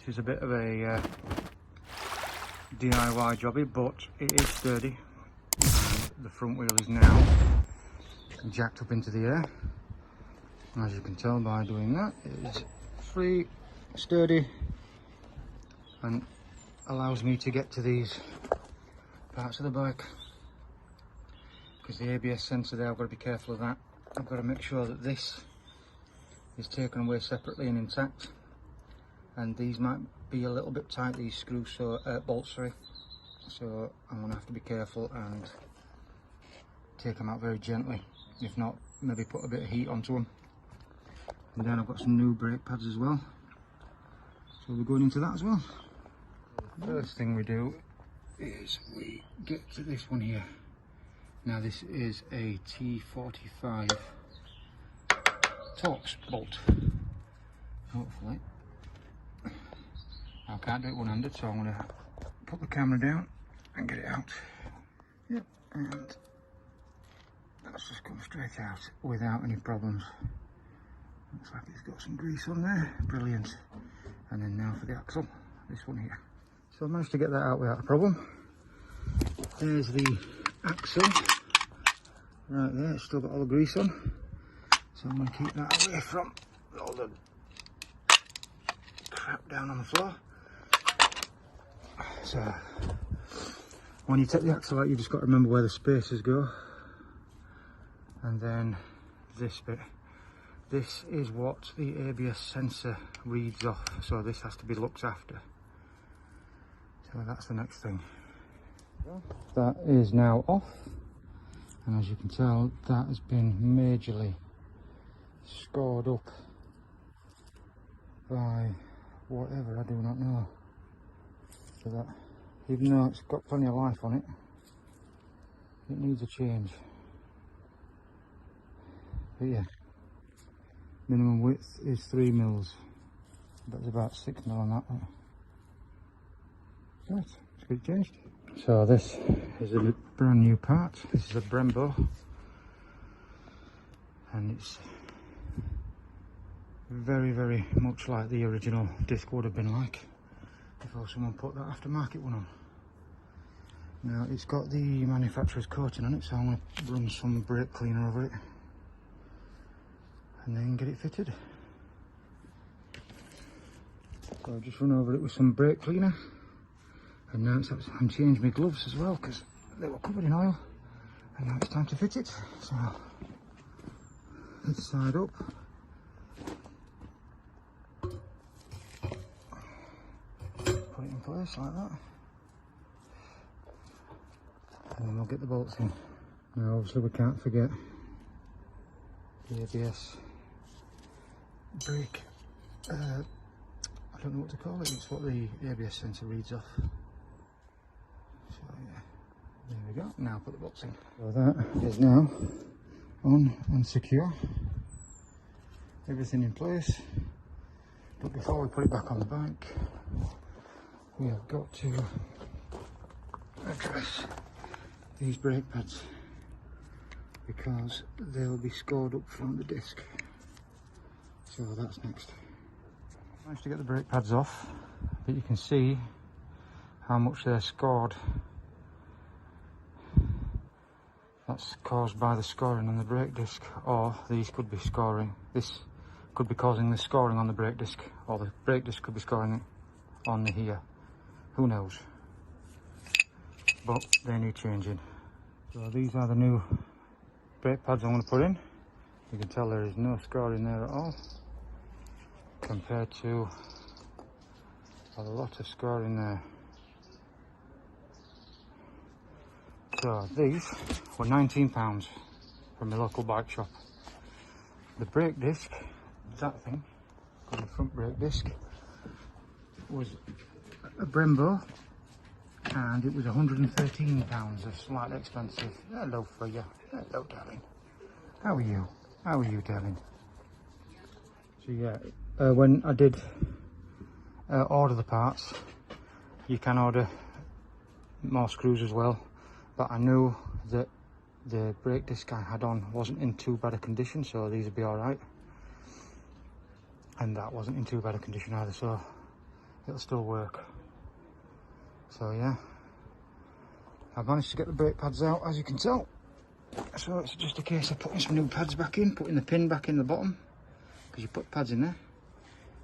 this is a bit of a DIY jobby, but it is sturdy, and the front wheel is now jacked up into the air. And as you can tell by doing that, it is free, sturdy, and allows me to get to these parts of the bike. Because the ABS sensor there, I've got to be careful of that. I've got to make sure that this is taken away separately and intact, and these might be a little bit tight, these screws, bolts, sorry. So I'm going to have to be careful and take them out very gently. If not, maybe put a bit of heat onto them. And then I've got some new brake pads as well, so we're going into that as well. The first thing we do is we get to this one here. Now this is a T45 Torx bolt, hopefully. I can't do it one-handed, so I'm going to put the camera down and get it out. Yep, and that's just come straight out without any problems. Looks like it's got some grease on there, brilliant. And then now for the axle, this one here. So I managed to get that out without a problem. There's the axle, right there, it's still got all the grease on. So I'm going to keep that away from all the crap down on the floor. So when you take the axle out, you just got to remember where the spacers go. And then this bit, this is what the ABS sensor reads off, so this has to be looked after. So that's the next thing. That is now off, and as you can tell, that has been majorly scored up by whatever, I do not know. So that, even though it's got plenty of life on it, it needs a change. But yeah, minimum width is 3 mils. That's about 6 mil on that one. Right, let's get it changed. So this is a brand new part. This is a Brembo, and it's very, very much like the original disc would have been like before someone put that aftermarket one on. Now it's got the manufacturer's coating on it, so I'm going to run some brake cleaner over it and then get it fitted. So I'll just run over it with some brake cleaner, and now it's I'm changed my gloves as well because they were covered in oil, and now it's time to fit it. So this side up, put it in place like that, and then we'll get the bolts in. Now obviously we can't forget the ABS brake, I don't know what to call it, it's what the ABS sensor reads off. So yeah, there we go, now put the bolts in. So that is now on and secure, everything in place. But before we put it back on the bike, we have got to address these brake pads, because they'll be scored up from the disc. So that's next. Managed to get the brake pads off, but you can see how much they're scored. That's caused by the scoring on the brake disc, or these could be scoring. This could be causing the scoring on the brake disc, or the brake disc could be scoring it on the here. Who knows? But they need changing. So these are the new brake pads I'm going to put in. You can tell there is no scoring there at all, compared to a lot of scoring there. So these were £19 from the local bike shop. The brake disc, that thing, the front brake disc, was a Brembo, and it was £113, a slightly expensive. Hello for you. Hello, darling. How are you? How are you, darling? So yeah, when I did order the parts, you can order more screws as well, but I knew that the brake disc I had on wasn't in too bad a condition, so these would be alright. And that wasn't in too bad a condition either, so it'll still work. So yeah, I've managed to get the brake pads out, as you can tell. So it's just a case of putting some new pads back in, putting the pin back in the bottom, because you put pads in there.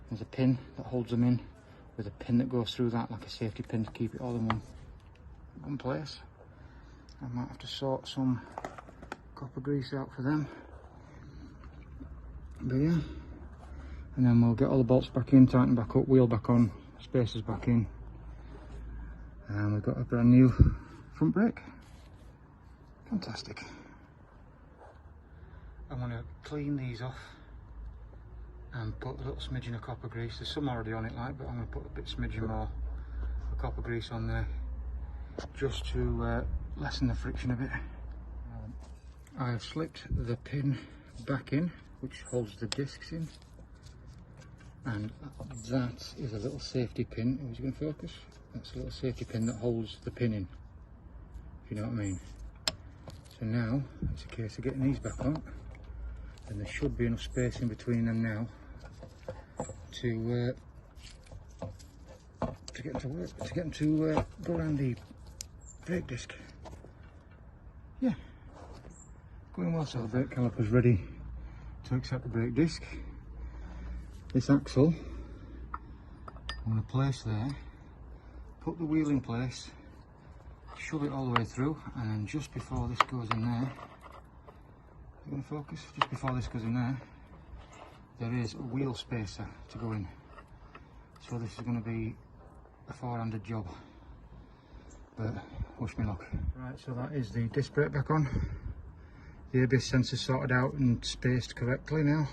There's a pin that holds them in with a pin that goes through that, like a safety pin, to keep it all in one place. I might have to sort some copper grease out for them. But yeah, and then we'll get all the bolts back in, tighten back up, wheel back on, spacers back in, and we've got a brand new front brake. Fantastic. I'm going to clean these off and put a little smidgen of copper grease. There's some already on it, like, but I'm going to put a bit smidgen more of copper grease on there, just to lessen the friction a bit. I have slipped the pin back in, which holds the discs in, and that is a little safety pin. Is it going to focus? That's a little safety pin that holds the pin in, if you know what I mean. So now it's a case of getting these back on, and there should be enough space in between them now to get them to work, to get them to go around the brake disc. Yeah, going well. So the brake caliper's ready to accept the brake disc. This axle I'm going to place there, put the wheel in place, shove it all the way through, and then just before this goes in there, you're going to focus, just before this goes in there is a wheel spacer to go in. So this is going to be a four-handed job, but wish me luck. Right, so that is the disc brake back on. The ABS sensor sorted out and spaced correctly now,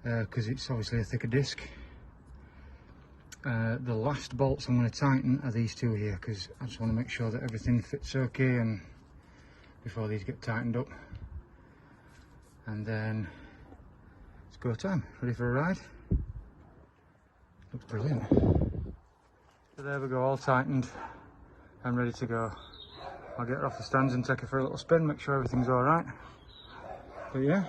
because it's obviously a thicker disc. The last bolts I'm going to tighten are these two here, because I just want to make sure that everything fits okay and before these get tightened up. And then it's go time. Ready for a ride? Looks brilliant. So there we go, all tightened and ready to go. I'll get her off the stands and take her for a little spin, make sure everything's alright. But yeah,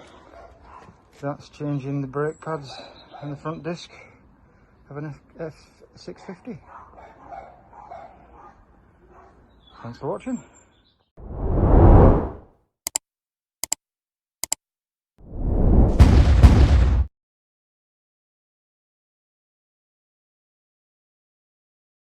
that's changing the brake pads and the front disc of an F650. Thanks for watching.